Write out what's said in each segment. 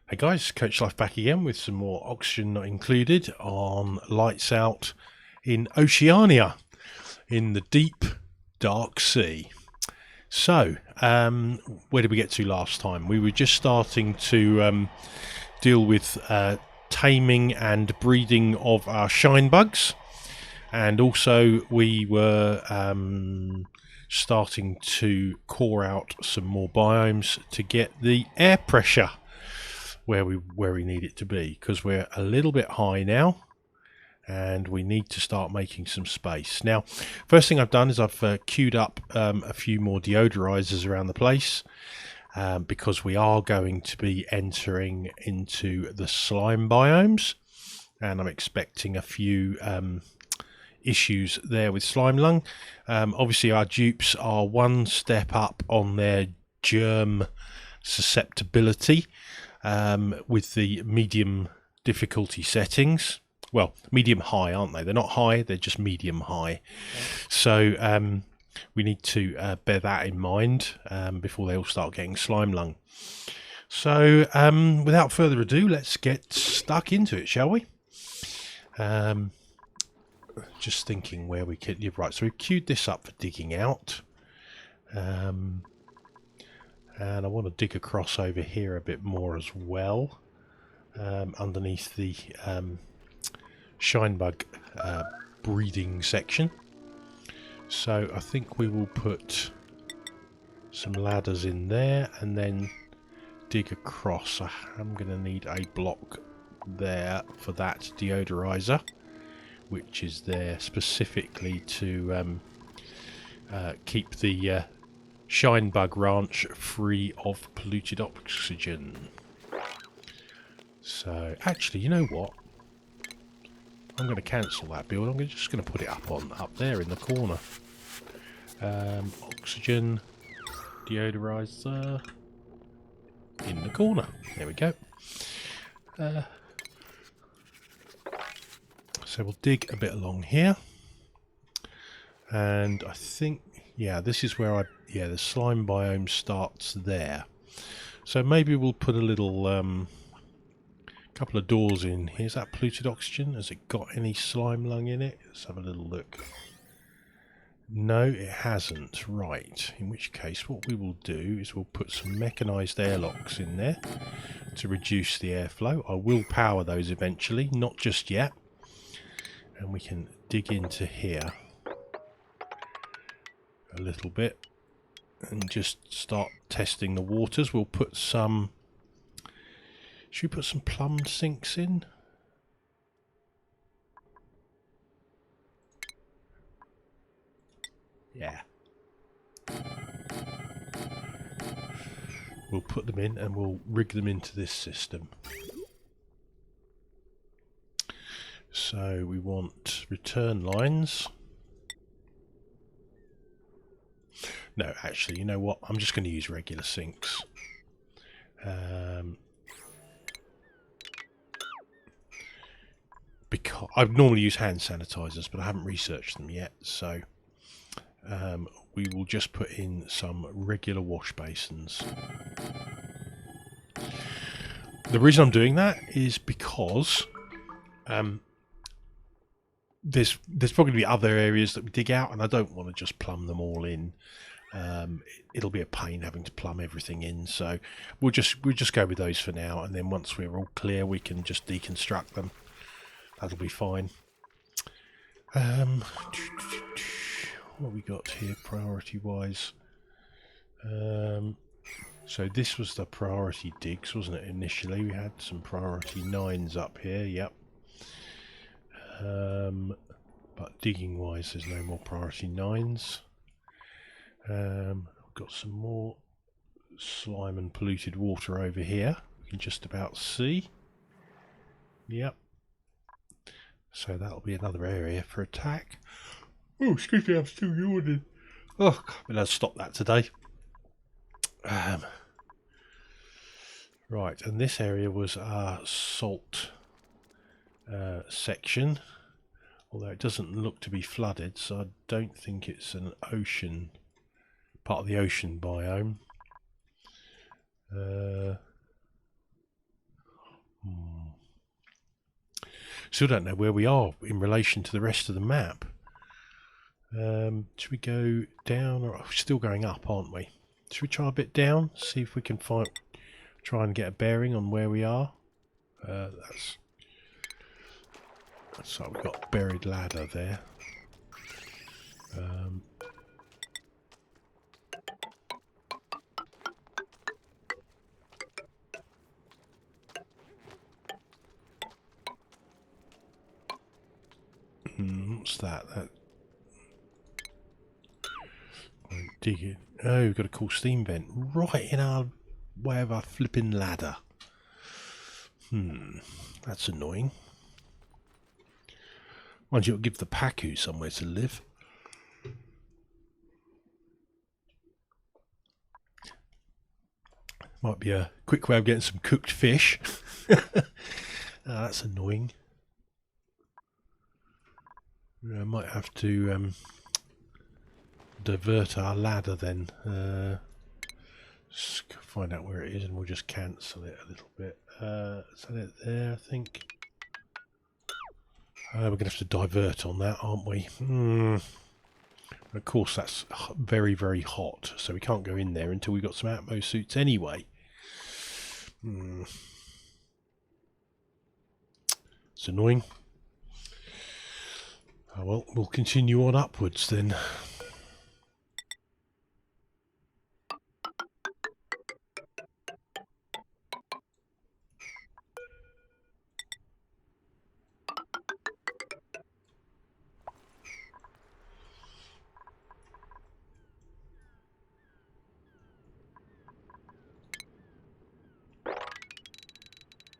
Hey guys, Coach Life back again with some more Oxygen Not Included on Lights Out in Oceania in the deep, dark sea. So, where did we get to last time? We were just starting to deal with taming and breeding of our shine bugs, and also we were starting to core out some more biomes to get the air pressure where we need it to be, because we're a little bit high now and we need to start making some space. Now, first thing I've done is I've queued up a few more deodorizers around the place, because we are going to be entering into the slime biomes, and I'm expecting a few issues there with slime lung. Obviously our dupes are one step up on their germ susceptibility, with the medium difficulty settings. Well, medium high, aren't they? They're not high, they're just medium high. So we need to bear that in mind before they all start getting slime lung. So without further ado, let's get stuck into it, shall we? Just thinking where we could... Right, so we've queued this up for digging out. And I want to dig across over here a bit more as well, underneath the shinebug breeding section. So I think we will put some ladders in there and then dig across. I'm going to need a block there for that deodorizer, which is there specifically to keep the Shinebug Ranch free of polluted oxygen. So, actually, you know what? I'm going to cancel that build. I'm just going to put it up there in the corner. Oxygen deodorizer in the corner. There we go. So we'll dig a bit along here, and I think, yeah, this is where the slime biome starts there. So maybe we'll put a little couple of doors in. Here's that polluted oxygen. Has it got any slime lung in it? Let's have a little look. No, it hasn't. Right. In which case, what we will do is we'll put some mechanized airlocks in there to reduce the airflow. I will power those eventually, not just yet. And we can dig into here a little bit and just start testing the waters. We'll put some... Should we put some plumbed sinks in? Yeah. We'll put them in and we'll rig them into this system. So we want return lines. No, actually, you know what? I'm just going to use regular sinks. Because I normally use hand sanitizers, but I haven't researched them yet. So we will just put in some regular wash basins. The reason I'm doing that is because there's probably going to be other areas that we dig out, and I don't want to just plumb them all in. It'll be a pain having to plumb everything in, so we'll just go with those for now, and then once we're all clear, we can just deconstruct them. That'll be fine. What have we got here priority wise? So this was the priority digs, wasn't it? Initially we had some priority 9s up here. Yep. But digging wise there's no more priority 9s. I've got some more slime and polluted water over here. We can just about see. Yep. So that'll be another area for attack. Oh, excuse me, I'm still yawning. Oh, we'll have to stop that today. Right, and this area was our salt section. Although it doesn't look to be flooded, so I don't think it's an ocean, part of the ocean biome. Still don't know where we are in relation to the rest of the map. Should we go down, or we're still going up, aren't we? Should we try a bit down? See if we can try and get a bearing on where we are. That's like we've got a buried ladder there. What's that? Dig it. Oh, we've got a cool steam vent right in our way of our flipping ladder. That's annoying. Mind you, it'll give the Pacu somewhere to live. Might be a quick way of getting some cooked fish. That's annoying. I might have to divert our ladder then. Just find out where it is and we'll just cancel it a little bit. Is that it there, I think? We're going to have to divert on that, aren't we? Of course, that's very, very hot, so we can't go in there until we've got some Atmo suits anyway. It's annoying. Oh, well, we'll continue on upwards then.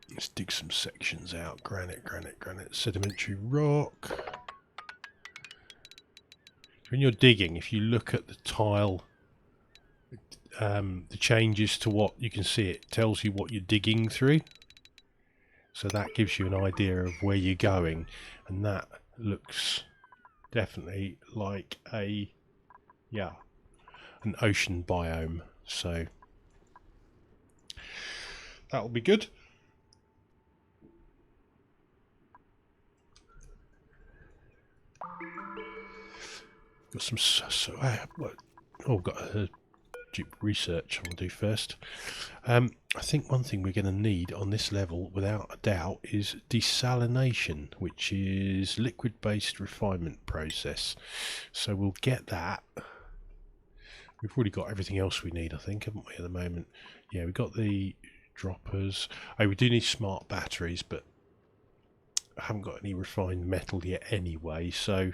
Let's dig some sections out. Granite, granite, granite, sedimentary rock. When you're digging, if you look at the tile, the changes to what you can see, it tells you what you're digging through. So that gives you an idea of where you're going, and that looks definitely like an ocean biome. So that'll be good. Got some got a deep research I'll do first. I think one thing we're going to need on this level, without a doubt, is desalination, which is liquid-based refinement process. So we'll get that. We've already got everything else we need, I think, haven't we, at the moment? Yeah, we've got the droppers. Oh, we do need smart batteries, but I haven't got any refined metal yet anyway, so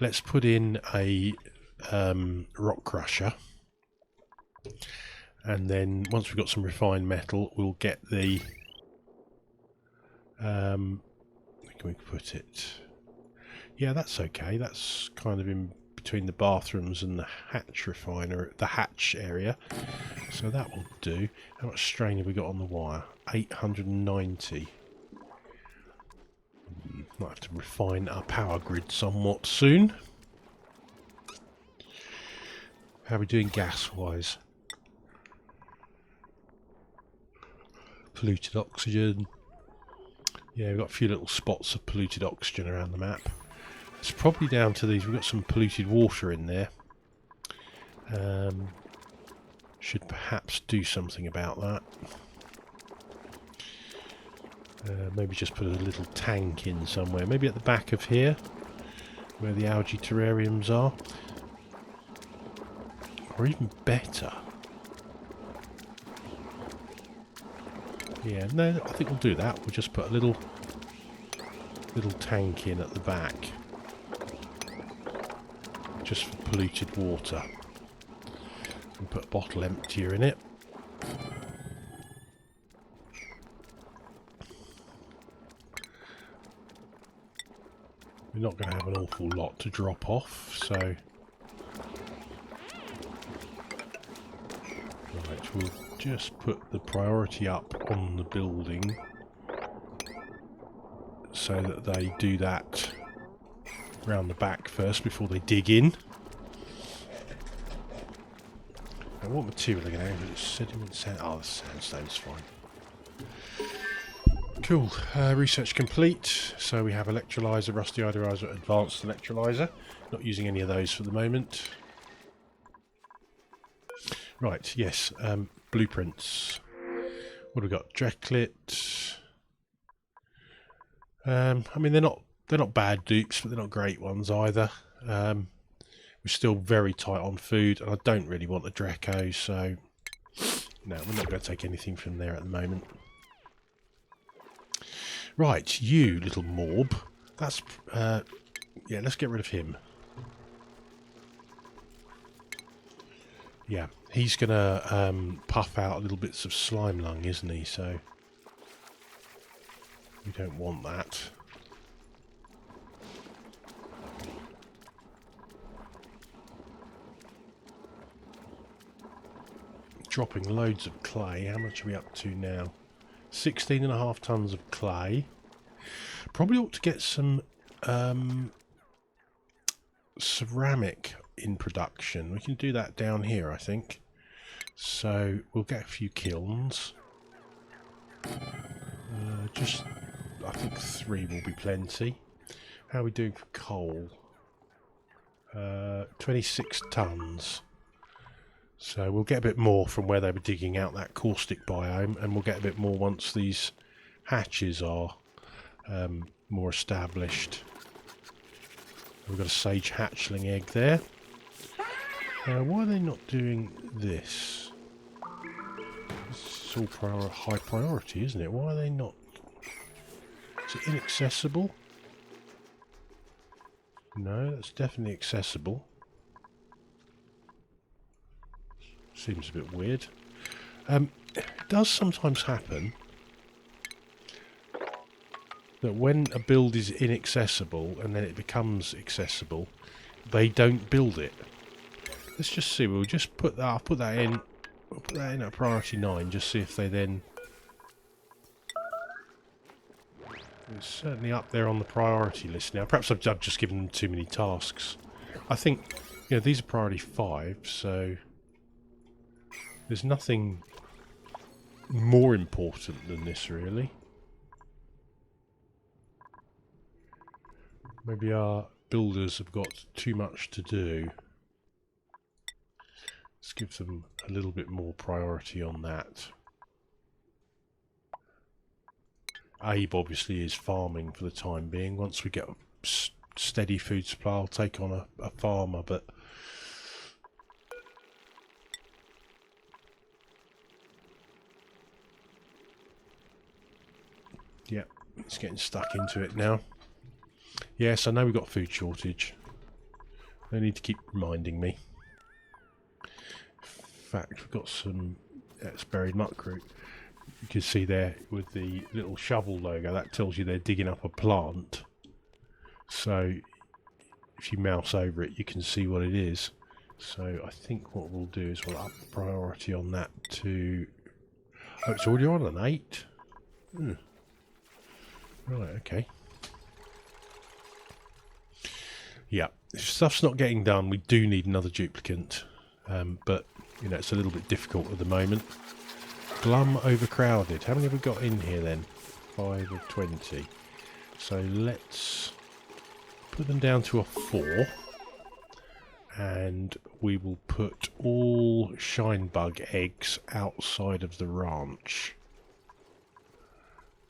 let's put in a rock crusher, and then once we've got some refined metal, we'll get the where can we put it? Yeah, that's okay. That's kind of in between the bathrooms and the hatch refiner, the hatch area, so that will do. How much strain have we got on the wire? 890. Might have to refine our power grid somewhat soon. How are we doing gas-wise? Polluted oxygen. Yeah, we've got a few little spots of polluted oxygen around the map. It's probably down to these. We've got some polluted water in there. Should perhaps do something about that. Maybe just put a little tank in somewhere. Maybe at the back of here, where the algae terrariums are. Or even better. Yeah, no, I think we'll do that. We'll just put a little tank in at the back. Just for polluted water. And put a bottle emptier in it. We're not going to have an awful lot to drop off, so... Right, we'll just put the priority up on the building so that they do that round the back first before they dig in. Now, what material are they going to have? Sediment sand. Oh, the sandstone's fine. Cool. Research complete. So we have electrolyzer, rusty iodorizer, advanced electrolyzer. Not using any of those for the moment. Right, yes. Blueprints. What have we got? Dreklet. I mean, they're not bad dupes, but they're not great ones either. We're still very tight on food, and I don't really want a Draco, so no, we're not going to take anything from there at the moment. Right, you little morb. That's yeah. Let's get rid of him. Yeah, he's gonna puff out little bits of slime lung, isn't he? So we don't want that. Dropping loads of clay. How much are we up to now? 16.5 tons of clay. Probably ought to get some ceramic in production. We can do that down here, I think. So we'll get a few kilns. Just, I think 3 will be plenty. How are we doing for coal? 26 tons. So we'll get a bit more from where they were digging out that caustic biome, and we'll get a bit more once these hatches are more established. We've got a sage hatchling egg there. Why are they not doing this? This is all high priority, isn't it? Why are they not? Is it inaccessible? No, that's definitely accessible. Seems a bit weird. It does sometimes happen that when a build is inaccessible and then it becomes accessible, they don't build it. Let's just see. We'll just put that. I'll put that in. We'll put that in at priority 9. Just see if they then. It's certainly up there on the priority list now. Perhaps I've just given them too many tasks. I think, you know, these are priority 5, so there's nothing more important than this, really. Maybe our builders have got too much to do. Let's give them a little bit more priority on that. Abe obviously is farming for the time being. Once we get a steady food supply, I'll take on a farmer, but yeah, it's getting stuck into it now. Yes, I know we've got a food shortage. They need to keep reminding me. In fact, we've got some buried muckroot. You can see there with the little shovel logo, that tells you they're digging up a plant. So if you mouse over it, you can see what it is. So I think what we'll do is we'll up the priority on that to... Oh, it's already on an 8? Right, okay. Yeah, if stuff's not getting done, we do need another duplicant. But, you know, it's a little bit difficult at the moment. Glum overcrowded. How many have we got in here then? 5 of 20. So let's put them down to a 4. And we will put all shinebug eggs outside of the ranch.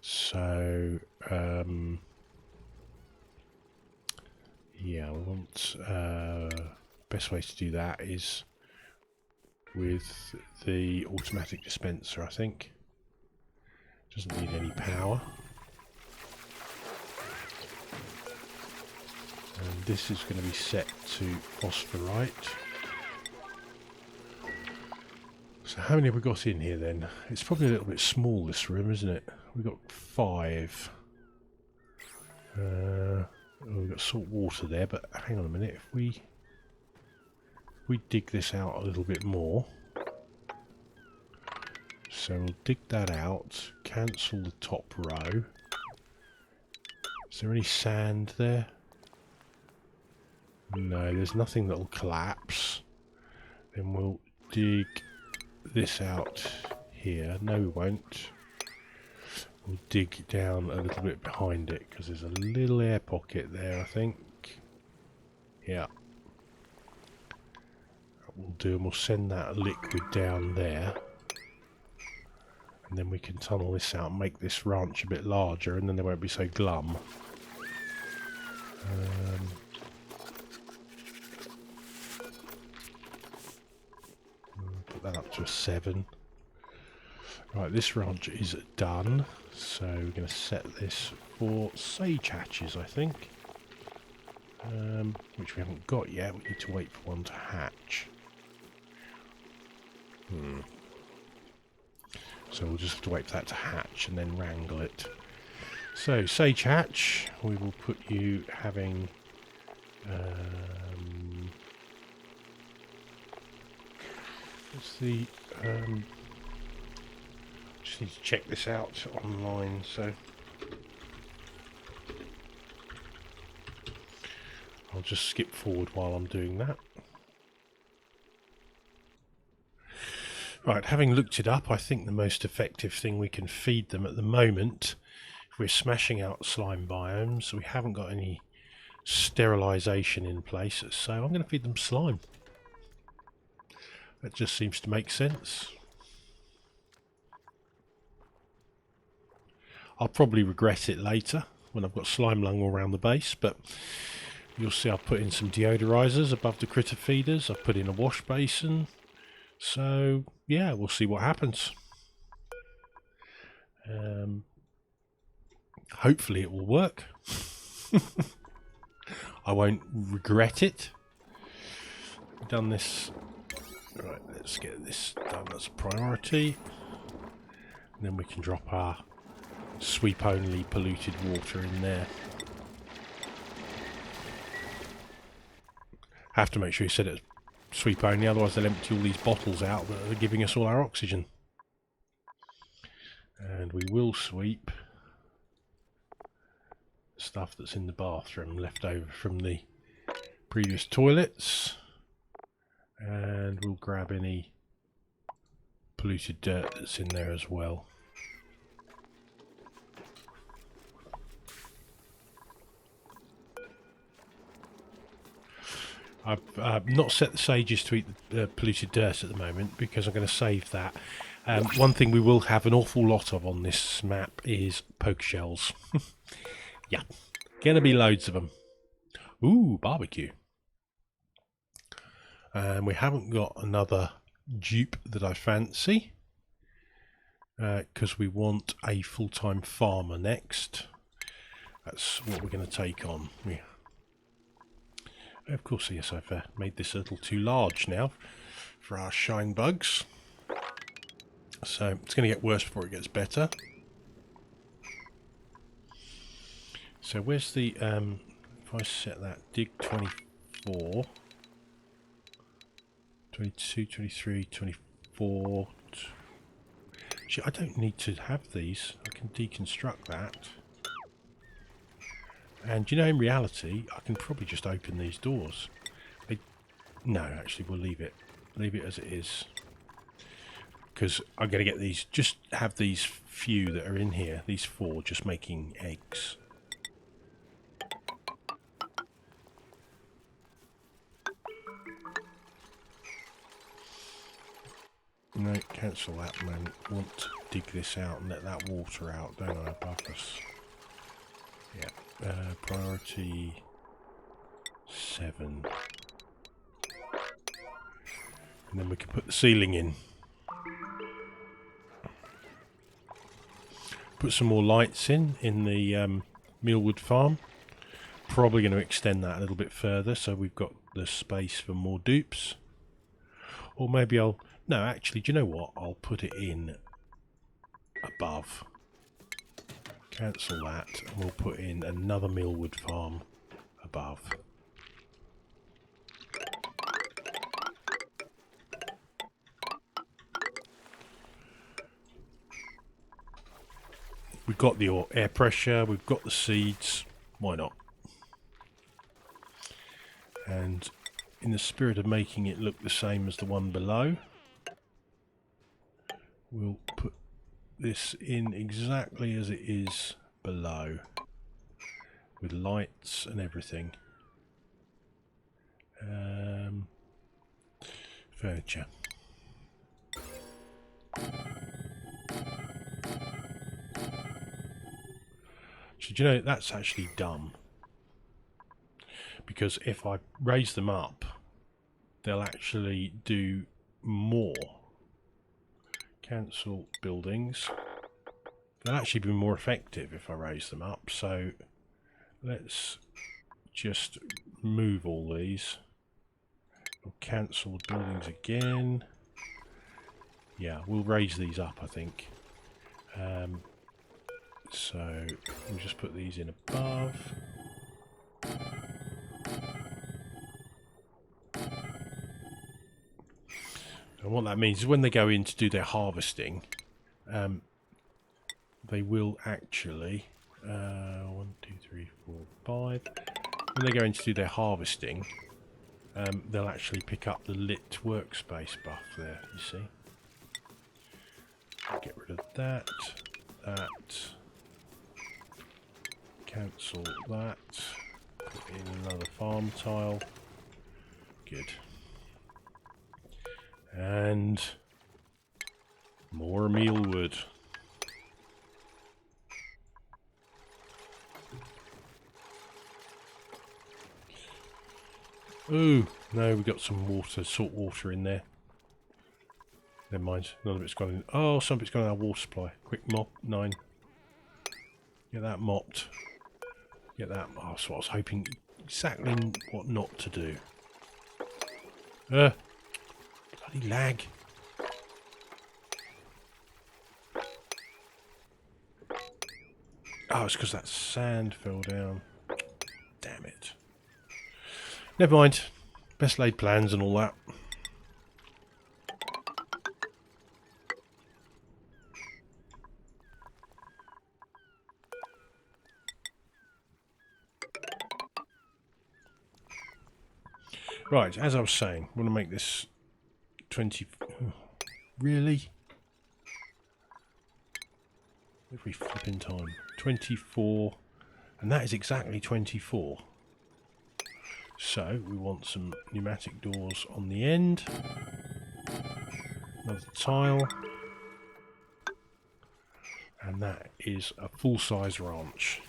So, yeah, we want... best way to do that is with the automatic dispenser, I think. Doesn't need any power. And this is going to be set to phosphorite. So how many have we got in here then? It's probably a little bit small, this room, isn't it? We've got 5. We've got salt water there, but hang on a minute. If we dig this out a little bit more. So we'll dig that out, cancel the top row. Is there any sand there? No, there's nothing that'll collapse. Then we'll dig this out here. No, we won't. We'll dig down a little bit behind it because there's a little air pocket there, I think. Yeah. What we'll do, and we'll send that liquid down there. And then we can tunnel this out and make this ranch a bit larger, and then they won't be so glum. Put that up to a 7. Right, this ranch is done, so we're going to set this for sage hatches, I think. Which we haven't got yet. We need to wait for one to hatch. So we'll just have to wait for that to hatch and then wrangle it. So, sage hatch, we will put you having... what's the... just need to check this out online, so... I'll just skip forward while I'm doing that. Right, having looked it up, I think the most effective thing we can feed them at the moment, if we're smashing out slime biomes, we haven't got any sterilisation in place, so I'm going to feed them slime. That just seems to make sense. I'll probably regret it later when I've got slime lung all around the base, but you'll see I've put in some deodorizers above the critter feeders. I've put in a wash basin. So, yeah, we'll see what happens. Hopefully it will work. I won't regret it. I've done this. Right, let's get this done as a priority. And then we can drop our sweep-only polluted water in there. Have to make sure you set it sweep only, otherwise they'll empty all these bottles out that are giving us all our oxygen. And we will sweep stuff that's in the bathroom left over from the previous toilets, and we'll grab any polluted dirt that's in there as well. I've not set the sages to eat the polluted dirt at the moment because I'm going to save that. One thing we will have an awful lot of on this map is poke shells. Yeah, gonna be loads of them. Ooh, barbecue. And we haven't got another dupe that I fancy because we want a full-time farmer next. That's what we're going to take on. Of course, yes, I've made this a little too large now for our shine bugs. So it's going to get worse before it gets better. So where's the, if I set that, dig 24, 22, 23, 24. Actually, I don't need to have these. I can deconstruct that. And you know, in reality, I can probably just open these doors. No, actually, we'll leave it. Leave it as it is. Because I'm going to get these, just have these few that are in here, these 4, just making eggs. No, cancel that, man. I want to dig this out and let that water out, don't I, above us? Yeah. Priority 7. And then we can put the ceiling in. Put some more lights in the mealwood farm. Probably going to extend that a little bit further so we've got the space for more dupes. Or maybe I'll... No, actually, do you know what? I'll put it in above. Cancel that, and we'll put in another mealwood farm above. We've got the air pressure, we've got the seeds, why not? And in the spirit of making it look the same as the one below, we'll put this in exactly as it is below, with lights and everything. Furniture. So do you know, that's actually dumb. Because if I raise them up, they'll actually do more. Cancel buildings. They'll actually be more effective if I raise them up. So let's just move all these. We'll cancel the buildings again. Yeah, we'll raise these up, I think. So we'll just put these in above. And what that means is when they go in to do their harvesting, they will actually 1, 2, 3, 4, 5. When they go in to do their harvesting, they'll actually pick up the lit workspace buff there. You see. Get rid of that. Cancel that. Put in another farm tile. Good. And more mealwood. Ooh, no, we got some water, salt water in there. Never mind, none of it's gone in. Oh, some of it's gone in our water supply. Quick mop, 9. Get that mopped. Get that. Oh, that's what I was hoping. Exactly what not to do. Bloody lag. Oh, it's because that sand fell down. Damn it. Never mind. Best laid plans and all that. Right, as I was saying, I want to make this 20... Really? Every flipping time. 24. And that is exactly 24. So, we want some pneumatic doors on the end. Another tile. And that is a full-size ranch.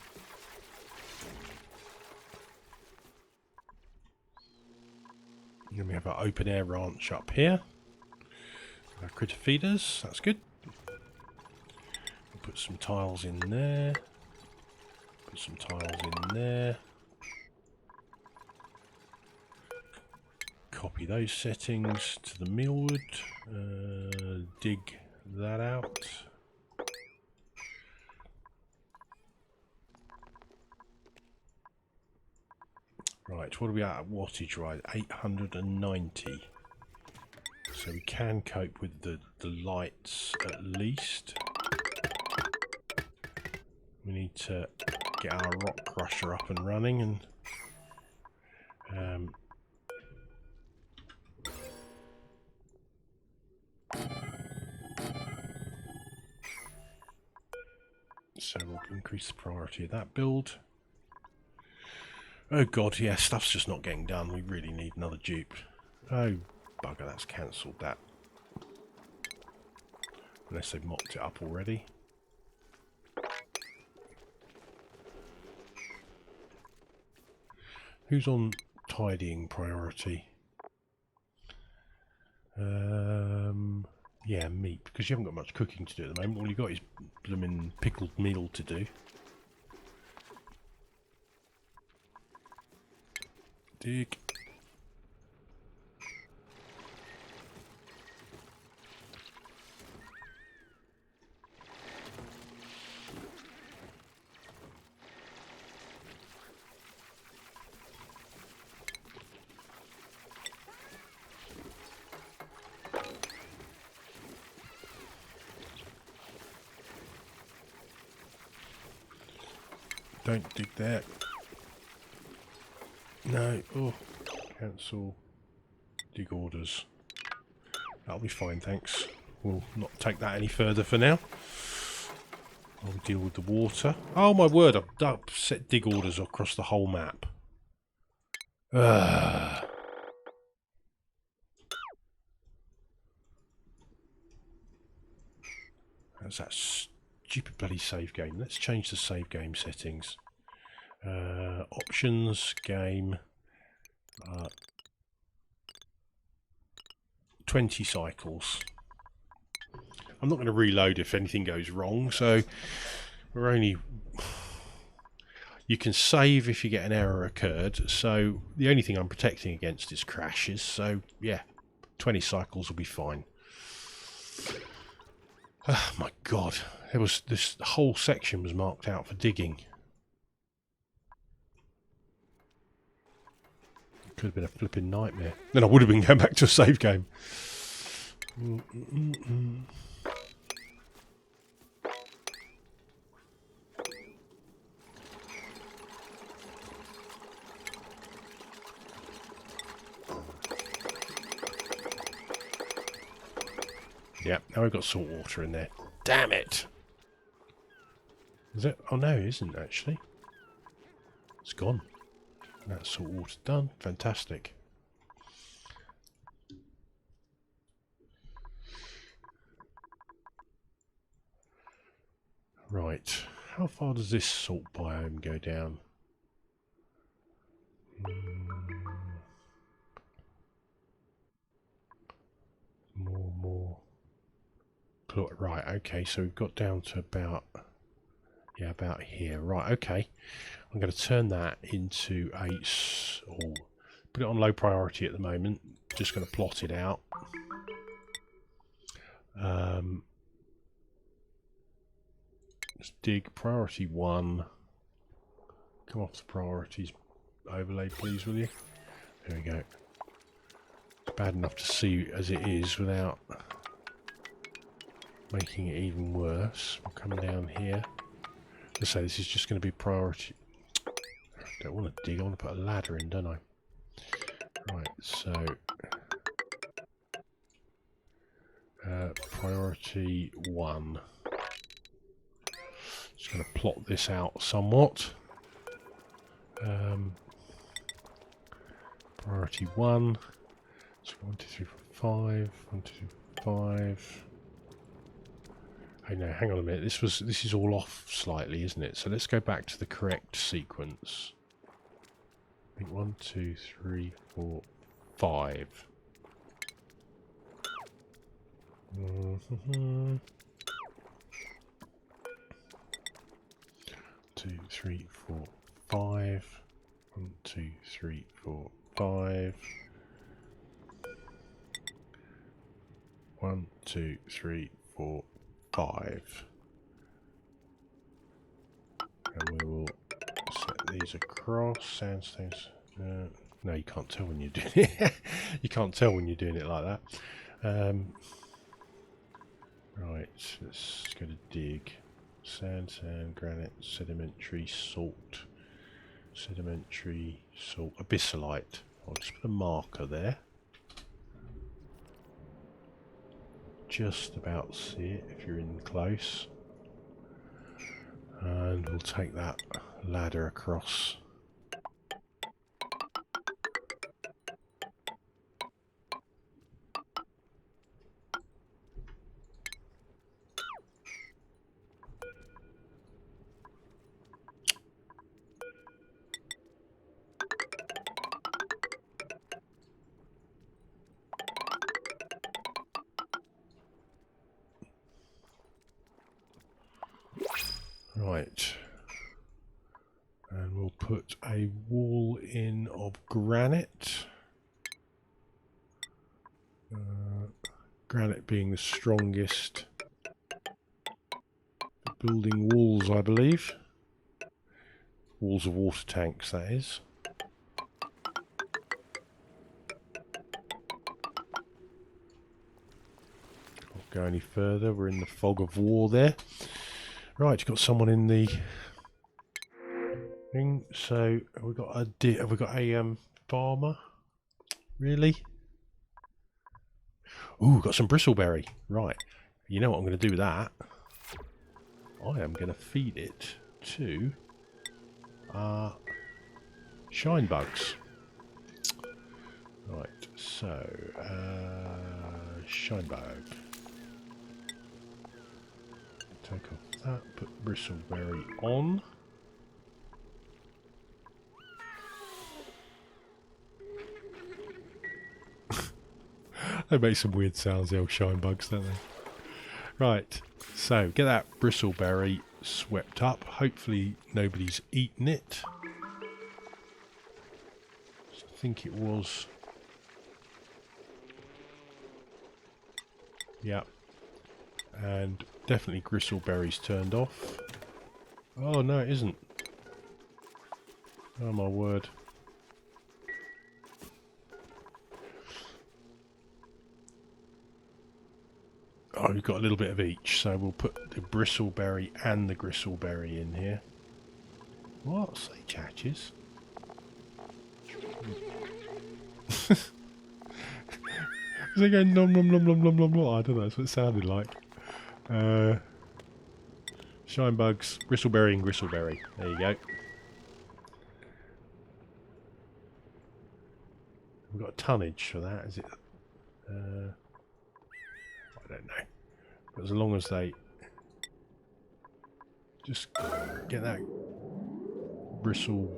Then we have our open air ranch up here. Our critter feeders, that's good. We'll put some tiles in there. Put some tiles in there. Copy those settings to the mealwood. Dig that out. Right, what are we at wattage, right? 890. So we can cope with the lights at least. We need to get our rock crusher up and running and so we'll increase the priority of that build. Oh god, yeah, stuff's just not getting done. We really need another dupe. Oh, bugger, that's cancelled that. Unless they've mocked it up already. Who's on tidying priority? Yeah, meat, because you haven't got much cooking to do at the moment. All you've got is blooming pickled meal to do. Dig. Don't dig that. No. Oh, cancel. Dig orders. That'll be fine, thanks. We'll not take that any further for now. I'll deal with the water. Oh my word, I've set dig orders across the whole map. Ugh. That's that stupid bloody save game. Let's change the save game settings. Options, game, 20 cycles. I'm not going to reload if anything goes wrong, so we're only... You can save if you get an error occurred, so the only thing I'm protecting against is crashes, so yeah, 20 cycles will be fine. Oh my god, this whole section was marked out for digging. Could have been a flipping nightmare. Then I would have been going back to a save game. Yep, now we've got salt water in there. Damn it! Is it? Oh no, it isn't actually. It's gone. That's salt water done. Fantastic. Right. How far does this salt biome go down? More. Right, okay, so we've got down to about... Yeah, about here. Right, okay. I'm going to turn that into a... Or put it on low priority at the moment. Just going to plot it out. Let's dig priority 1. Come off the priorities overlay, please, will you? There we go. It's bad enough to see as it is without making it even worse. We'll come down here. Let's say this is just going to be priority. I don't want to dig, I want to put a ladder in, don't I? Right, so priority 1. Just going to plot this out somewhat. Priority 1. So 1, 2, 3, 4, 5. 1, 2, 5. Oh no, hang on a minute. This is all off slightly, isn't it? So let's go back to the correct sequence. I think 1, 2, 3, 4, 5. 2, 3, 4, 5. 1, 2, 3, 4, 5. 1, 2, 3, 4, 5. And we will set these across. Sandstones. No, you can't tell when you're doing it. You can't tell when you're doing it like that. Right, let's go to dig. Sand, granite, sedimentary, salt. Sedimentary, salt, abyssalite. I'll just put a marker there. Just about see it if you're in close. And we'll take that ladder across. Right, and we'll put a wall in of granite. Granite being the strongest building walls, I believe. Walls of water tanks, that is. Can't go any further, we're in the fog of war there. Right, you've got someone in the thing. So have we got a farmer? Really? Ooh, got some bristleberry. Right. You know what I'm going to do with that? I am going to feed it to shine bugs. Right, so shine bug. Take off that, put bristleberry on. They make some weird sounds, the old shine bugs, don't they? Right, so get that bristleberry swept up. Hopefully nobody's eaten it. I think it was. Yep. And definitely gristleberries turned off. Oh no, it isn't. Oh my word. Oh, we've got a little bit of each, so we'll put the bristleberry and the gristleberry in here. What? Sage hatches? Is they going nom nom nom nom nom nom nom? I don't know, that's what it sounded like. Shine bugs, bristleberry and gristleberry. There you go. We've got a tonnage for that, is it? I don't know. But as long as they just get that gristle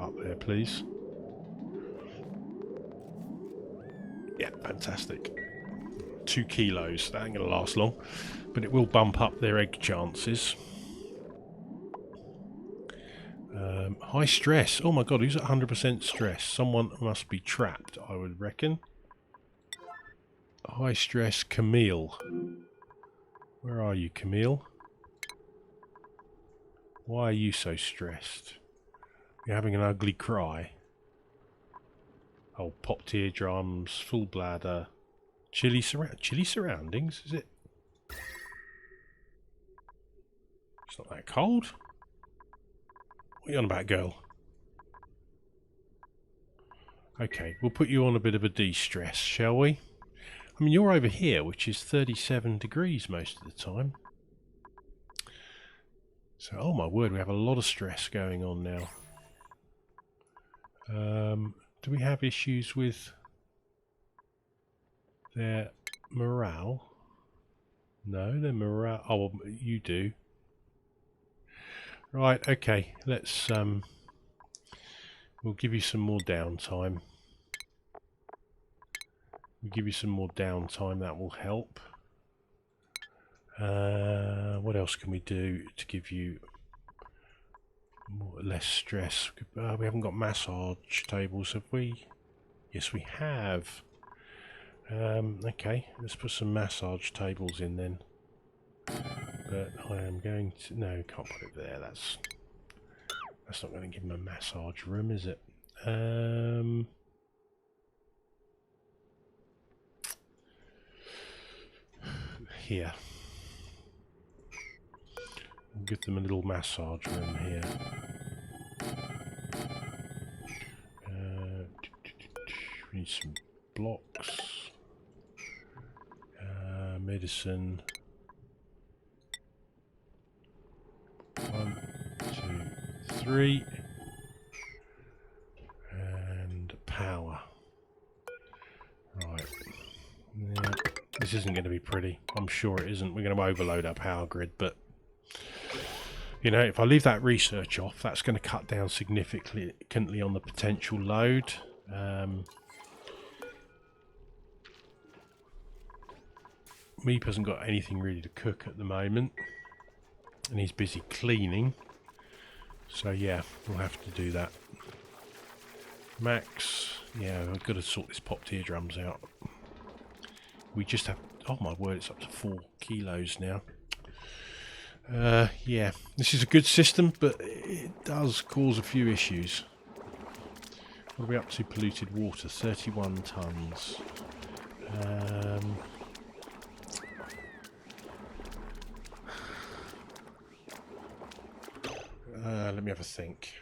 up there, please. Yeah, fantastic. 2 kilos. That ain't going to last long, but it will bump up their egg chances. High stress. Oh my god, who's at 100% stress? Someone must be trapped, I would reckon. High stress, Camille. Where are you, Camille? Why are you so stressed? You're having an ugly cry. Oh, popped eardrums, full bladder. Chilly surroundings, is it? It's not that cold. What are you on about, girl? Okay, we'll put you on a bit of a de-stress, shall we? I mean, you're over here, which is 37 degrees most of the time. So, oh my word, we have a lot of stress going on now. Do we have issues with their morale? No, their morale... Oh, well, you do. Right, okay, let's... we'll give you some more downtime. We'll give you some more downtime, that will help. What else can we do to give you less stress? We haven't got massage tables, have we? Yes, we have. Okay, let's put some massage tables in then. But I am going to... No, can't put it there. That's not going to give him a massage room, is it? Here. We'll give them a little massage room here. We need some blocks. Medicine. 1, 2, 3. And power. Right. Yeah. This isn't going to be pretty. I'm sure it isn't. We're going to overload our power grid, but you know, if I leave that research off, that's going to cut down significantly on the potential load. Meep hasn't got anything really to cook at the moment, and he's busy cleaning. So yeah, we'll have to do that. Max, yeah, I've got to sort this popped eardrums out. We just have... Oh my word, it's up to 4 kilos now. Yeah, this is a good system, but it does cause a few issues. What are we up to? Polluted water, 31 tonnes. Let me have a think.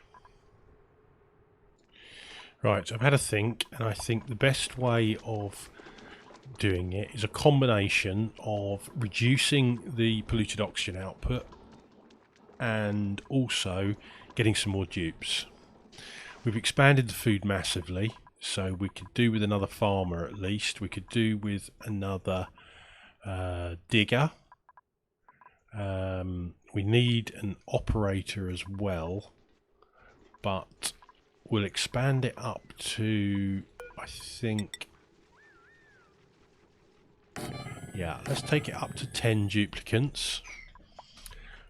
Right, I've had a think, and I think the best way of doing it is a combination of reducing the polluted oxygen output and also getting some more dupes. We've expanded the food massively, so we could do with another farmer at least. We could do with another digger. We need an operator as well, but we'll expand it up to, I think, yeah, let's take it up to 10 duplicants.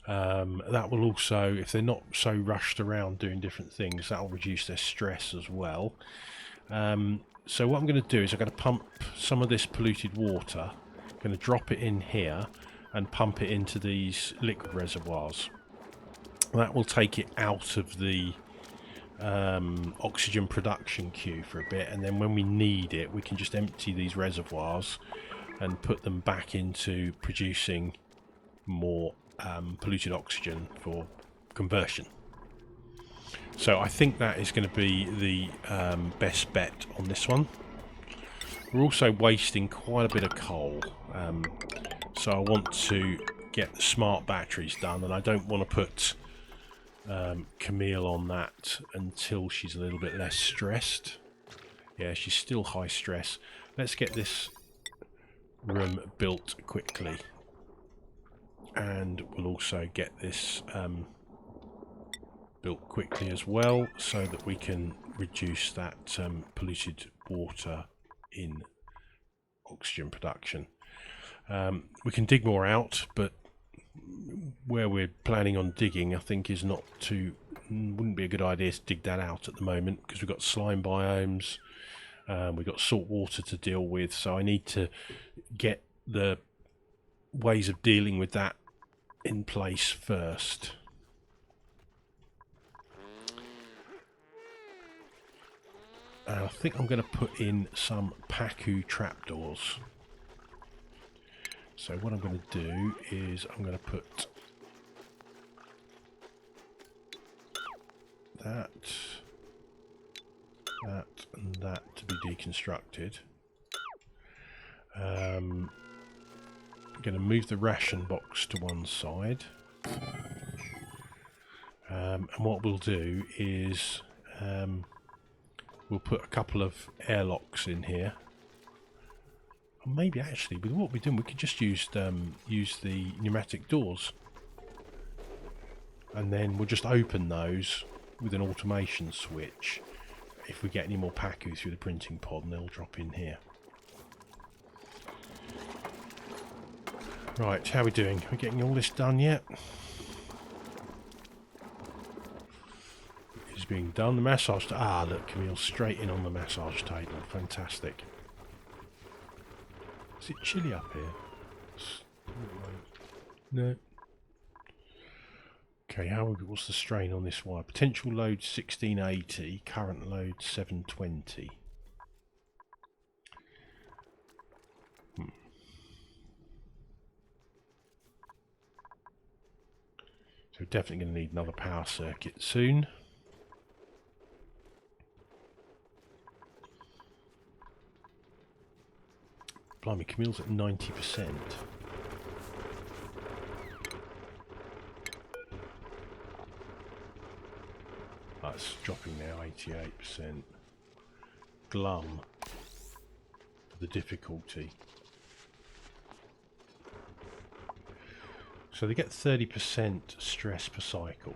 That will also, if they're not so rushed around doing different things, that will reduce their stress as well. So what I'm going to do is I'm going to pump some of this polluted water, I'm going to drop it in here and pump it into these liquid reservoirs. That will take it out of the oxygen production queue for a bit, and then when we need it we can just empty these reservoirs and put them back into producing more polluted oxygen for conversion. So I think that is going to be the best bet on this one. We're also wasting quite a bit of coal, so I want to get the smart batteries done, and I don't want to put Camille on that until she's a little bit less stressed. Yeah, she's still high stress. Let's get this room built quickly, and we'll also get this built quickly as well, so that we can reduce that polluted water in oxygen production. We can dig more out, but where we're planning on digging, I think is not too, wouldn't be a good idea to dig that out at the moment, because we've got slime biomes, we've got salt water to deal with, so I need to get the ways of dealing with that in place first. I think I'm going to put in some Pacu trapdoors. So what I'm going to do is I'm going to put that, and that to be deconstructed. I'm going to move the ration box to one side. And what we'll do is we'll put a couple of airlocks in here. Or maybe actually, with what we're doing, we could just use the pneumatic doors, and then we'll just open those with an automation switch. If we get any more Pacu through the printing pod, and they'll drop in here. Right, how are we doing? Are we getting all this done yet? It's being done. The massage. Ah, look, Camille's straight in on the massage table. Fantastic. Is it chilly up here? No. Okay, what's the strain on this wire? Potential load 1680, current load 720. So we're definitely going to need another power circuit soon. Blimey, Camille's at 90%. That's dropping now, 88%. Glum for the difficulty. So they get 30% stress per cycle.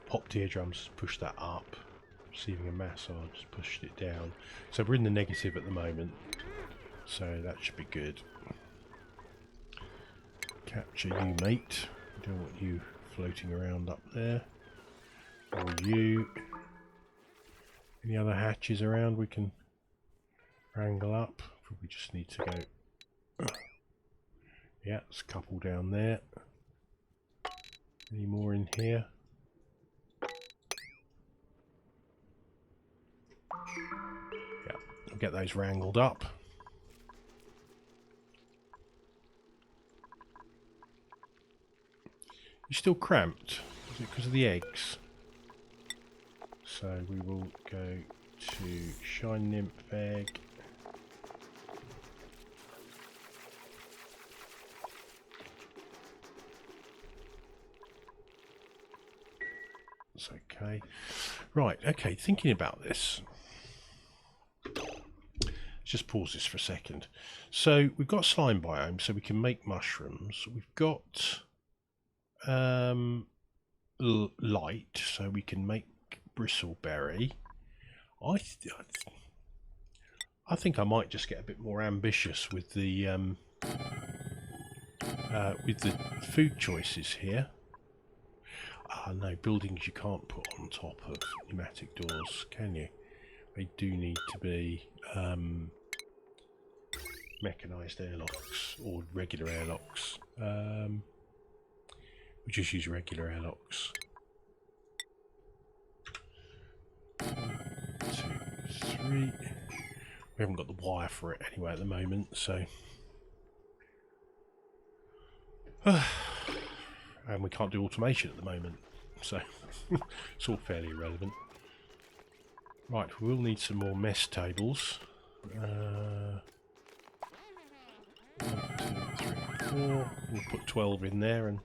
Popped eardrums push that up. Receiving a massage pushed it down. So we're in the negative at the moment. So that should be good. Capture you, mate. I don't want you floating around up there. Or you. Any other hatches around we can wrangle up? Probably just need to go. Yeah, there's a couple down there. Any more in here? Yeah, I'll get those wrangled up. You're still cramped? Is it because of the eggs? So we will go to Shine Nymph Egg. It's okay. Right, okay, thinking about this. Just pause this for a second. So we've got slime biome, so we can make mushrooms. We've got light, so we can make bristleberry. I think I might just get a bit more ambitious with the food choices here. No, buildings you can't put on top of pneumatic doors, can you? They do need to be mechanised airlocks or regular airlocks. We just use regular airlocks. 1, 2, 3. We haven't got the wire for it anyway at the moment, so. And we can't do automation at the moment, so it's all fairly irrelevant. Right, we will need some more mess tables. 1, 2, 3, 4. We'll put 12 in there and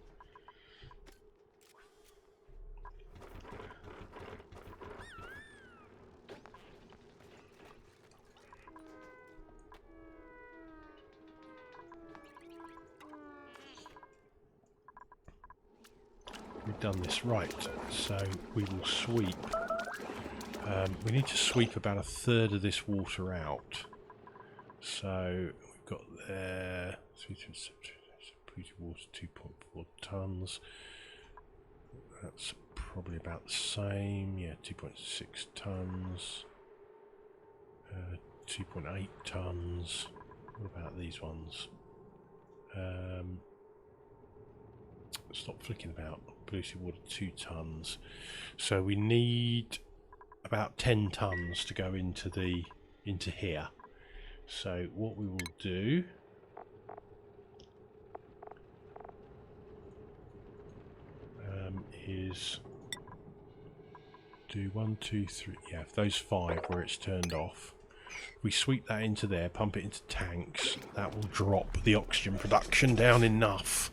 we've done this right. So we will sweep. We need to sweep about 1/3 of this water out. So we've got there polluted water 2.4 tons. That's probably about the same. Yeah, 2.6 tons. 2.8 tons. What about these ones? Stop flicking about. Polluted water 2 tons. So we need about 10 tons to go into here. So what we will do is do 1, 2, 3. Yeah, those 5 where it's turned off. We sweep that into there, pump it into tanks. That will drop the oxygen production down enough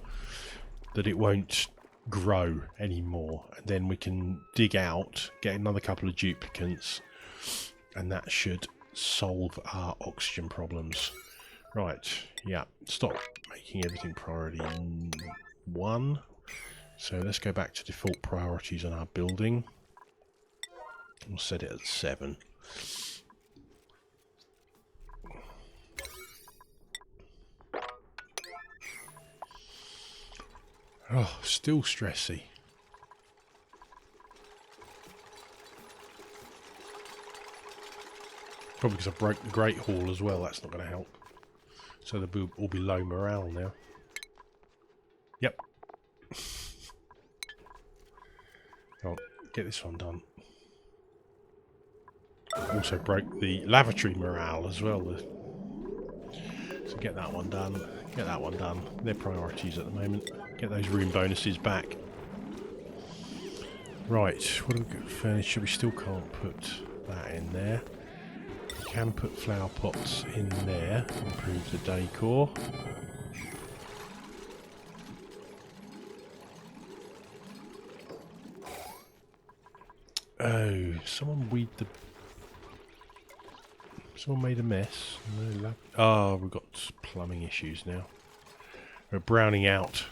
that it won't grow anymore. And then we can dig out, get another couple of duplicants, and that should solve our oxygen problems. Right, yeah, stop making everything priority 1. So let's go back to default priorities on our building. We'll set it at 7. Oh, still stressy. Probably because I broke the Great Hall as well, that's not going to help. So there'll all be low morale now. Yep. Oh, get this one done. Also broke the lavatory morale as well. So get that one done. Get that one done. They're priorities at the moment. Get those room bonuses back. Right, what have we got? Furniture. We still can't put that in there. We can put flower pots in there. Improve the decor. Oh, someone made a mess. Oh, we've got plumbing issues now. We're browning out.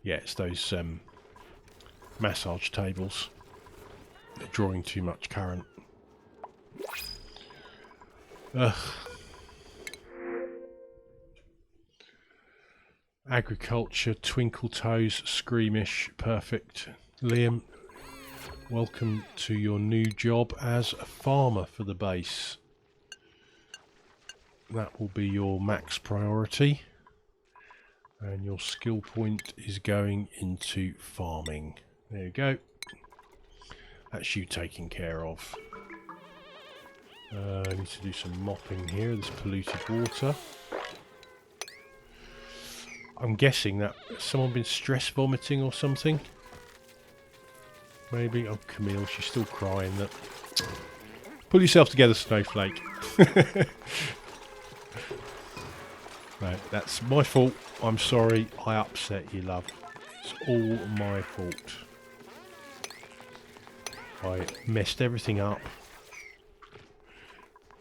Yeah, it's those massage tables. They're drawing too much current. Ugh. Agriculture, Twinkle Toes, Screamish, perfect. Liam, welcome to your new job as a farmer for the base. That will be your max priority. And your skill point is going into farming. There you go. That's you taken care of. I need to do some mopping here, this polluted water. I'm guessing that someone been stress vomiting or something. Maybe. Oh, Camille, she's still crying. That. Pull yourself together, Snowflake. Right, that's my fault. I'm sorry. I upset you, love. It's all my fault. I messed everything up.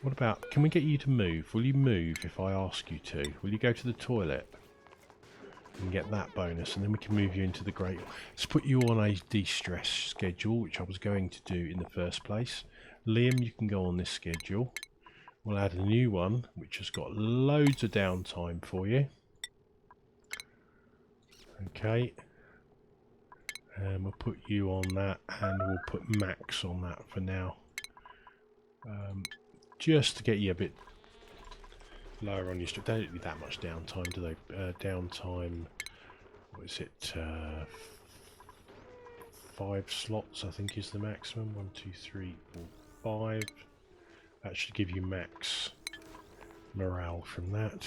What about... Can we get you to move? Will you move if I ask you to? Will you go to the toilet? And get that bonus, and then we can move you into the great. Let's put you on a de-stress schedule, which I was going to do in the first place. Liam, you can go on this schedule. We'll add a new one, which has got loads of downtime for you. Okay. And we'll put you on that, and we'll put Max on that for now. Just to get you a bit lower on your stress. They don't need that much downtime, do they? Downtime, what is it? 5 slots, I think, is the maximum. 1, 2, 3, 4, 5. That should give you max morale from that.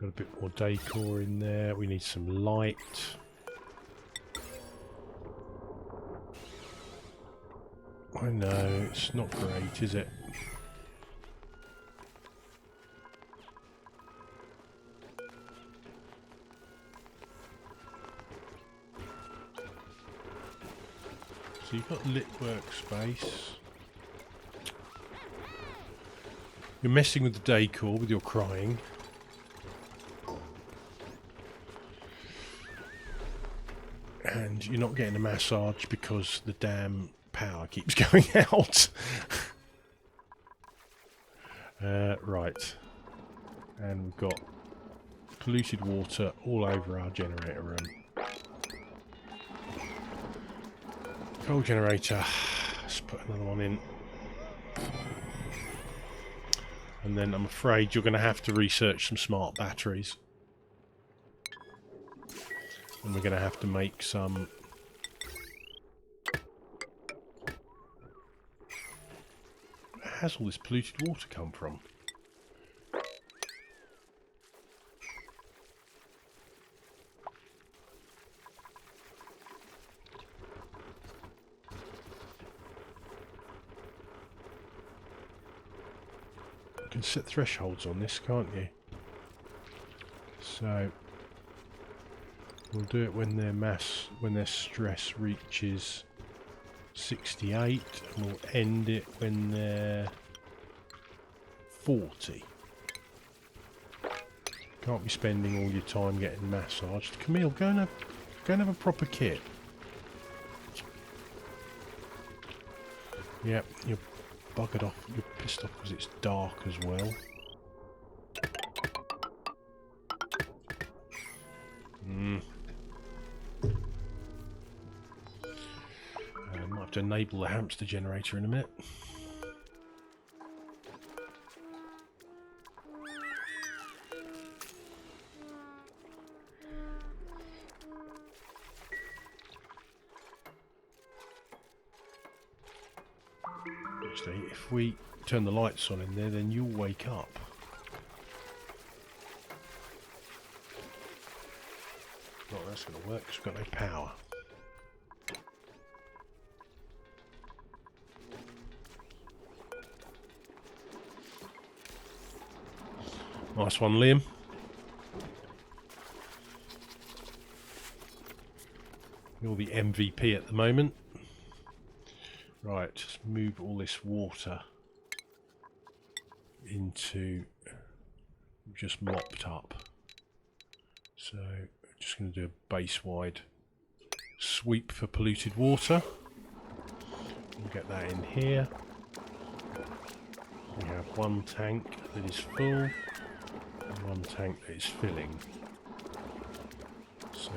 Got a bit more decor in there. We need some light. I know, it's not great, is it? So you've got lit workspace. You're messing with the decor with your crying. And you're not getting a massage because the damn power keeps going out. Right. And we've got polluted water all over our generator room. Coal generator. Let's put another one in. And then I'm afraid you're going to have to research some smart batteries. And we're going to have to make some... Where has all this polluted water come from? You can set thresholds on this, can't you? So... we'll do it when their stress reaches 68, and we'll end it when they're 40. Can't be spending all your time getting massaged. Camille, go and have a proper kit. Yep, you're buggered off. You're pissed off because it's dark as well. Might have to enable the hamster generator in a minute. Actually, if we turn the lights on in there, then you'll wake up. Not that's going to work because we've got no power. Nice one, Liam. You're the MVP at the moment. Right, let's move all this water into just mopped up. So, just going to do a base-wide sweep for polluted water. We'll get that in here. We have one tank that is full. One tank that is filling. So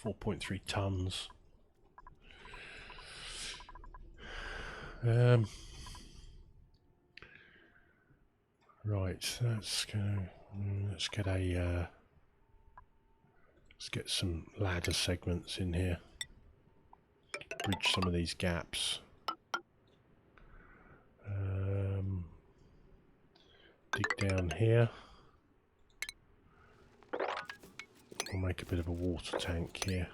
4.3 tons. Right, let's get some ladder segments in here. Bridge some of these gaps. down here. We'll make a bit of a water tank here.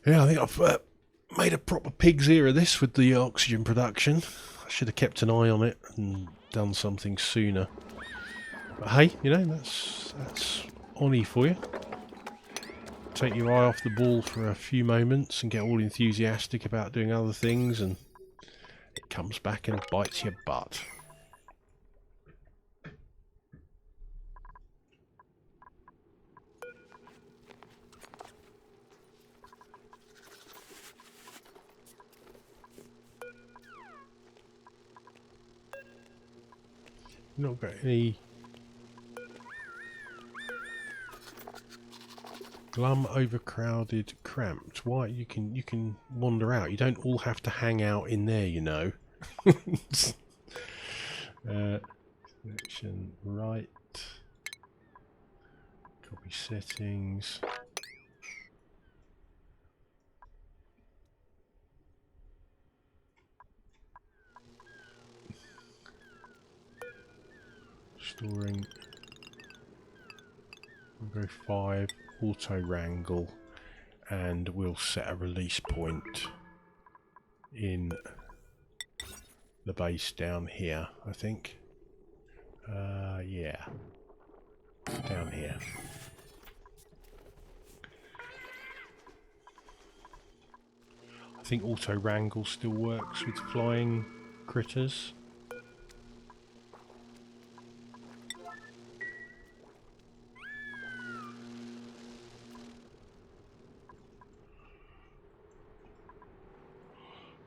Yeah, I think I've made a proper pig's ear of this with the oxygen production. I should have kept an eye on it and done something sooner. But hey, you know, that's Oni for you. Take your eye off the ball for a few moments and get all enthusiastic about doing other things, and it comes back and bites your butt. Not got any glum, overcrowded, cramped. Why you can wander out. You don't all have to hang out in there, you know. Selection right. Copy settings. Storing. We'll go 5, auto wrangle, and we'll set a release point in the base down here, I think. Yeah. Down here. I think auto wrangle still works with flying critters.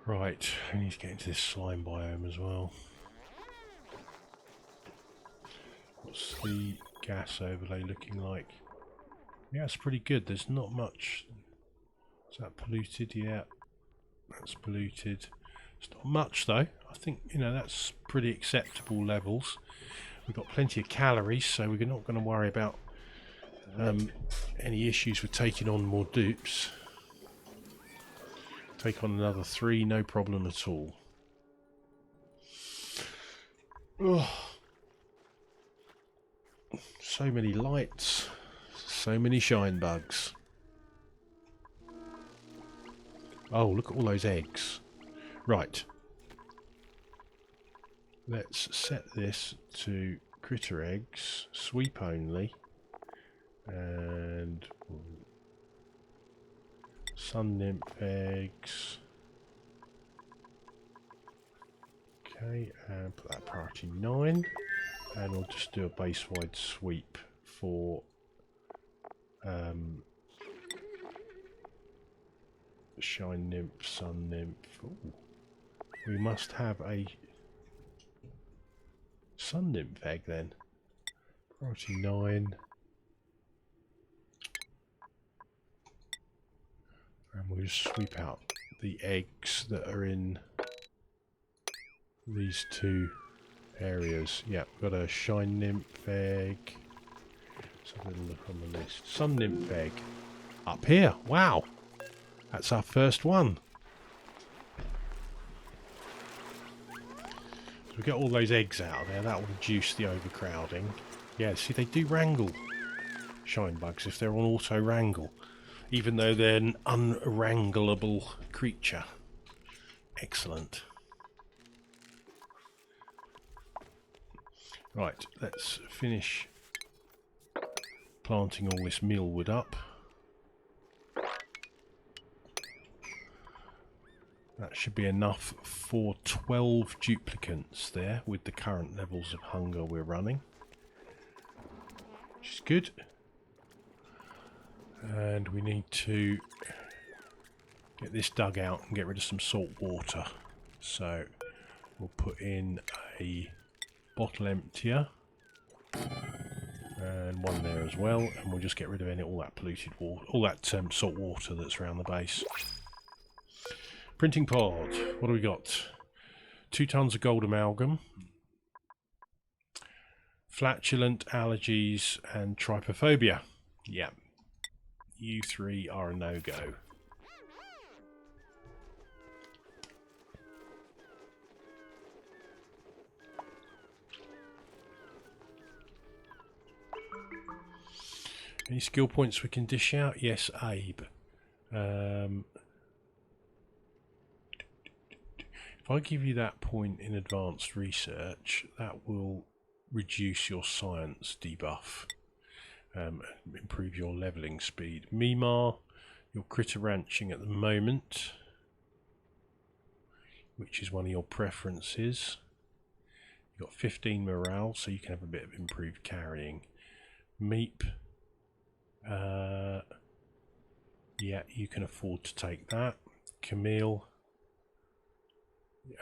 Right, we need to get into this slime biome as well. What's the gas overlay looking like? Yeah, it's pretty good. There's not much. Is that polluted? Yeah, that's polluted. It's not much though. I think, you know, that's pretty acceptable levels. We've got plenty of calories, so we're not going to worry about any issues with taking on more dupes. Take on another 3, no problem at all. Oh, so many lights, so many shine bugs. Oh, look at all those eggs. Right. Let's set this to critter eggs, sweep only, and sun nymph eggs. Okay, and put that priority 9, and we'll just do a base wide sweep for shine nymph, sun nymph. Ooh. We must have a sun nymph egg then. Priority 9. And we'll just sweep out the eggs that are in these 2 areas. Yeah, we've got a shine nymph egg. Let's have a little look on the list. Sun nymph egg. Up here. Wow. That's our first one. So we get all those eggs out of there. That will reduce the overcrowding. Yeah, see, they do wrangle shine bugs if they're on auto wrangle, even though they're an unwrangleable creature. Excellent. Right, let's finish planting all this mealwood up. That should be enough for 12 duplicants there with the current levels of hunger we're running, which is good. And we need to get this dug out and get rid of some salt water. So we'll put in a bottle emptier And one there as well, and we'll just get rid of all that polluted water, all that salt water that's around the base. Printing pod. What do we got? 2 tons of gold amalgam, flatulent, allergies, and trypophobia. Yeah, you 3 are a no-go. Any skill points we can dish out? Yes, Abe. If I give you that point in advanced research, that will reduce your science debuff, improve your leveling speed. Mimar, your critter ranching at the moment, which is one of your preferences. You've got 15 morale, so you can have a bit of improved carrying. Meep. Yeah, you can afford to take that. Camille,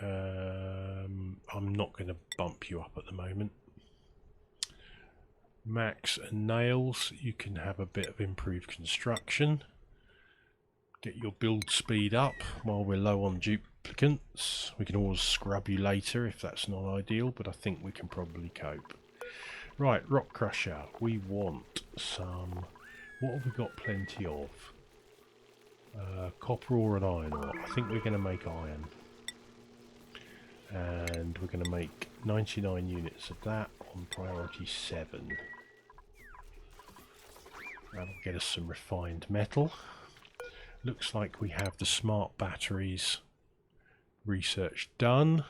I'm not going to bump you up at the moment. Max and Nails, you can have a bit of improved construction. Get your build speed up while we're low on duplicants. We can always scrub you later if that's not ideal, but I think we can probably cope. Right, Rock Crusher, we want some... What have we got plenty of? Copper ore and iron ore. I think we're going to make iron. And we're going to make 99 units of that on priority 7. That'll get us some refined metal. Looks like we have the smart batteries research done.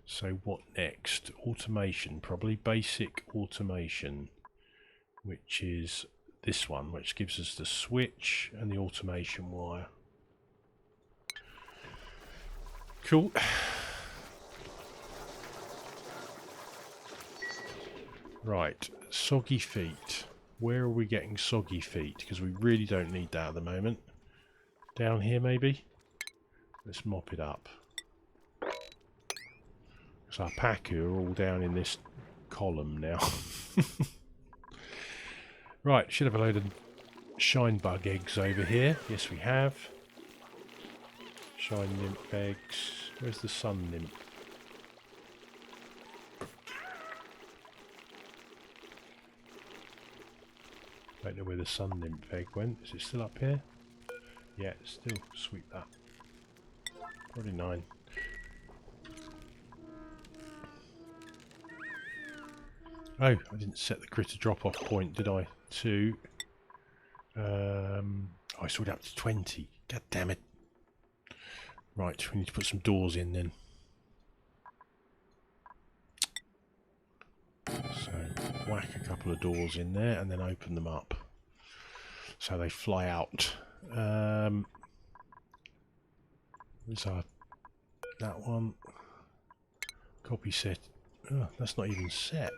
So what next? Automation, probably basic automation, which is this one, which gives us the switch and the automation wire. Cool. Right, soggy feet. Where are we getting soggy feet? Because we really don't need that at the moment. Down here maybe? Let's mop it up. So our Paku are all down in this column now. Right, should have a load of shine bug eggs over here. Yes, we have. Shine nymph eggs. Where's the sun nymph? Don't know where the sun nymph egg went. Is it still up here? Yeah, it's still. Sweep that. 49. Oh, I didn't set the critter drop-off point, did I? To... I saw it up to 20. God damn it. Right, we need to put some doors in then. So, whack a couple of doors in there and then open them up. So they fly out. There's our... that one. Copy set. Oh, that's not even set.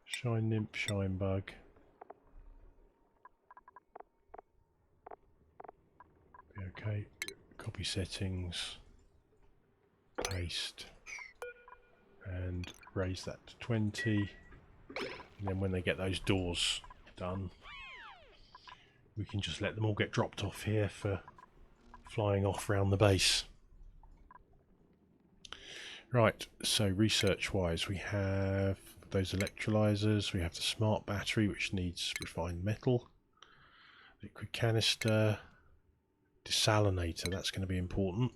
Shine nymph, shine bug. Okay, copy settings, paste, and raise that to 20. And then when they get those doors done, we can just let them all get dropped off here for flying off round the base. Right, so research-wise, we have those electrolyzers, we have the smart battery, which needs refined metal, liquid canister, desalinator, that's going to be important,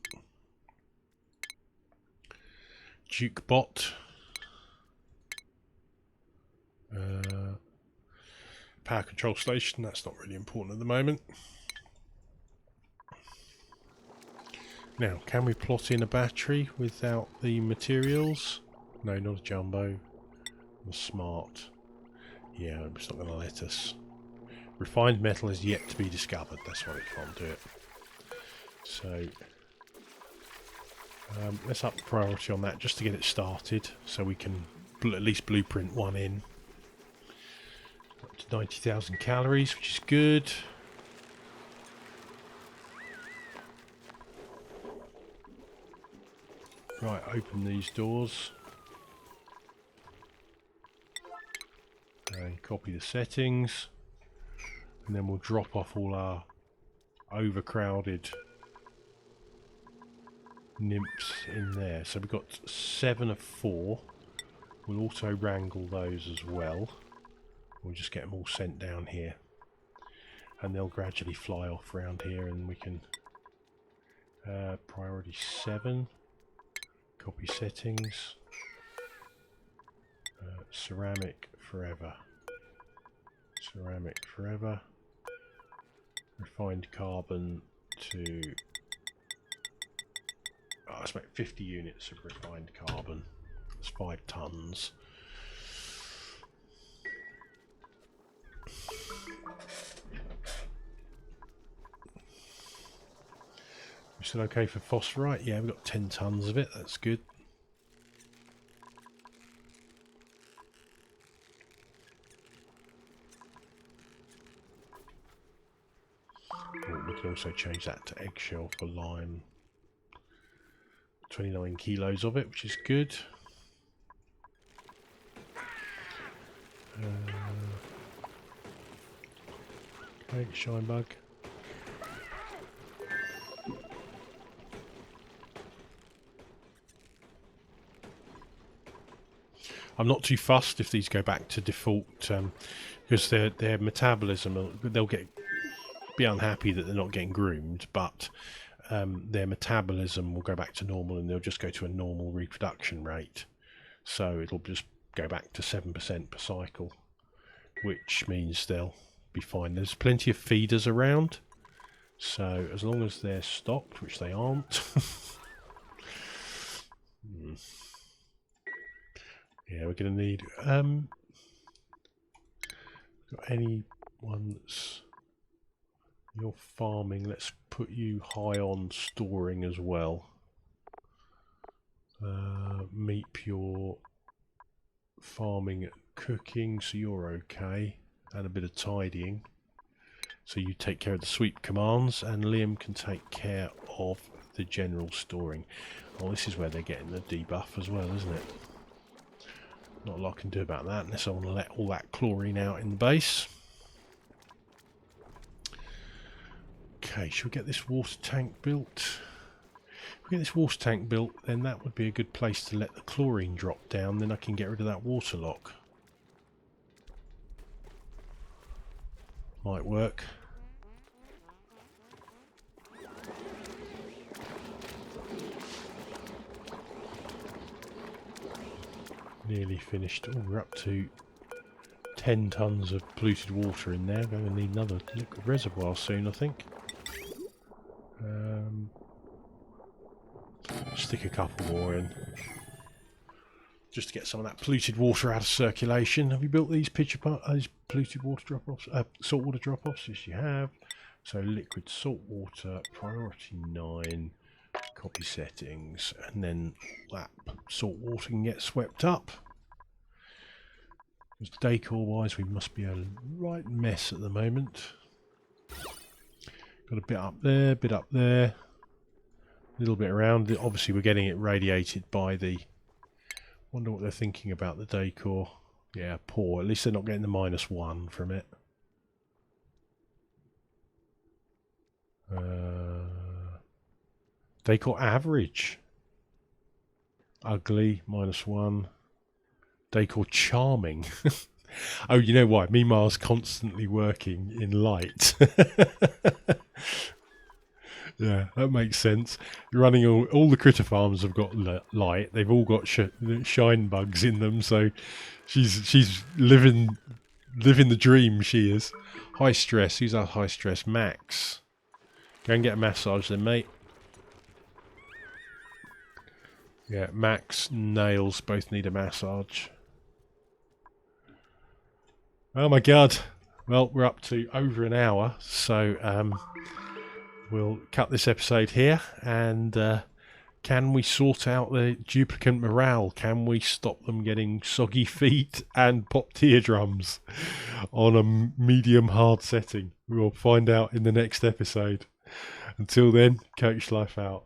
Duke bot, power control station, that's not really important at the moment. Now, can we plot in a battery without the materials? No, not a jumbo. A smart. Yeah, it's not going to let us. Refined metal is yet to be discovered. That's why we can't do it. So, let's up the priority on that just to get it started, so we can at least blueprint one in. Up to 90,000 calories, which is good. Right, open these doors. And copy the settings. And then we'll drop off all our overcrowded nymphs in there. So we've got 7 of 4. We'll auto wrangle those as well. We'll just get them all sent down here. And they'll gradually fly off around here, and we can priority 7, copy settings, ceramic forever, refined carbon to, let's make 50 units of refined carbon. It's 5 tons. We still okay for phosphorite? Yeah, we've got 10 tons of it. That's good. We can also change that to eggshell for lime. 29 kilos of it, which is good. Okay, shine bug. I'm not too fussed if these go back to default, because their metabolism, they'll be unhappy that they're not getting groomed, but their metabolism will go back to normal, and they'll just go to a normal reproduction rate. So it'll just go back to 7% per cycle, which means they'll be fine. There's plenty of feeders around, so as long as they're stocked, which they aren't. Yeah, we're going to need got any ones you're farming. Let's put you high on storing as well. Meep, your farming and cooking, so you're okay, and a bit of tidying, so you take care of the sweep commands, and Liam can take care of the general storing. Oh, this is where they're getting the debuff as well, isn't it? Not a lot I can do about that unless I want to let all that chlorine out in the base. Okay, should we get this water tank built? If we get this water tank built, then that would be a good place to let the chlorine drop down, then I can get rid of that water lock. Might work. Nearly finished. Oh, we're up to 10 tons of polluted water in there. Going to need another liquid reservoir soon, I think. Stick a couple more in, just to get some of that polluted water out of circulation. Have you built these these polluted water drop-offs? Saltwater drop-offs? Yes, you have. So liquid saltwater, priority 9. Copy settings, and then that salt water can get swept up. Because decor wise we must be a right mess at the moment. Got a bit up there, a little bit around. Obviously we're getting it radiated by the, wonder what they're thinking about the decor. Yeah, poor. At least they're not getting the -1 from it. Decor average. Ugly, -1. Decor charming. Oh, you know why? Mimar's constantly working in light. Yeah, that makes sense. You're running all the critter farms have got light. They've all got shine bugs in them, so she's living the dream. She is. High stress. Who's our high stress? Max. Go and get a massage then, mate. Yeah, Max, Nails both need a massage. Oh my god. Well, we're up to over an hour, so we'll cut this episode here, and can we sort out the duplicant morale? Can we stop them getting soggy feet and popped eardrums on a medium hard setting? We will find out in the next episode. Until then, Coach Life out.